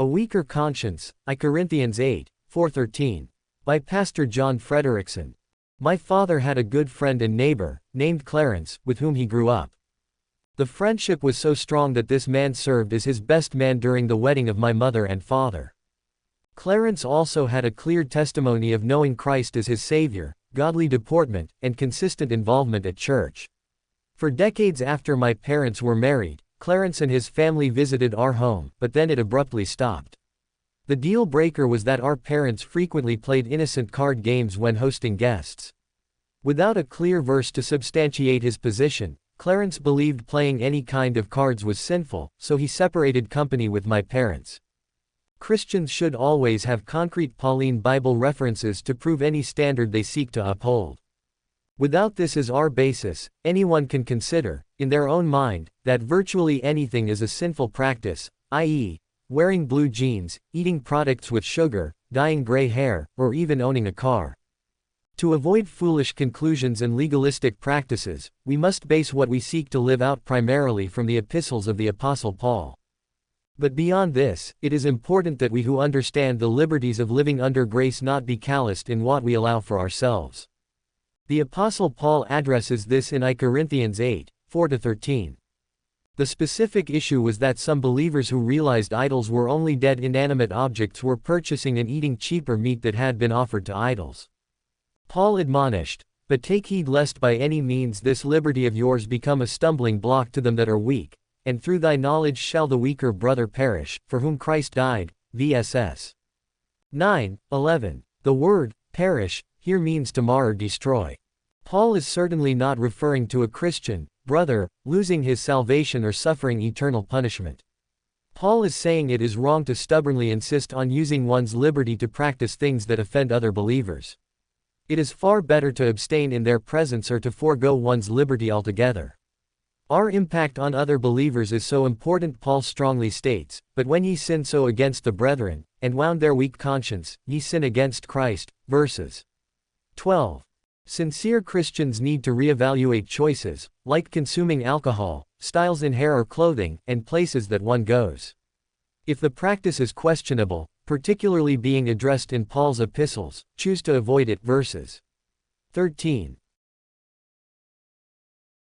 A Weaker Conscience, I Corinthians 8, 4:13. By Pastor John Frederickson. My father had a good friend and neighbor, named Clarence, with whom he grew up. The friendship was so strong that this man served as his best man during the wedding of my mother and father. Clarence also had a clear testimony of knowing Christ as his Savior, godly deportment, and consistent involvement at church. For decades after my parents were married, Clarence and his family visited our home, but then it abruptly stopped. The deal breaker was that our parents frequently played innocent card games when hosting guests. Without a clear verse to substantiate his position, Clarence believed playing any kind of cards was sinful, so he separated company with my parents. Christians should always have concrete Pauline Bible references to prove any standard they seek to uphold. Without this as our basis, anyone can consider, in their own mind, that virtually anything is a sinful practice, i.e., wearing blue jeans, eating products with sugar, dyeing gray hair, or even owning a car. To avoid foolish conclusions and legalistic practices, we must base what we seek to live out primarily from the epistles of the Apostle Paul. But beyond this, it is important that we who understand the liberties of living under grace not be calloused in what we allow for ourselves. The Apostle Paul addresses this in I Corinthians 8, 4-13. The specific issue was that some believers who realized idols were only dead inanimate objects were purchasing and eating cheaper meat that had been offered to idols. Paul admonished, "But take heed lest by any means this liberty of yours become a stumbling block to them that are weak, and through thy knowledge shall the weaker brother perish, for whom Christ died." VSS 9:11. The word, perish, here means to mar or destroy. Paul is certainly not referring to a Christian brother losing his salvation or suffering eternal punishment. Paul is saying it is wrong to stubbornly insist on using one's liberty to practice things that offend other believers. It is far better to abstain in their presence or to forego one's liberty altogether. Our impact on other believers is so important, Paul strongly states, "But when ye sin so against the brethren, and wound their weak conscience, ye sin against Christ." Verses 12. Sincere Christians need to reevaluate choices, like consuming alcohol, styles in hair or clothing, and places that one goes. If the practice is questionable, particularly being addressed in Paul's epistles, choose to avoid it. Verses 13.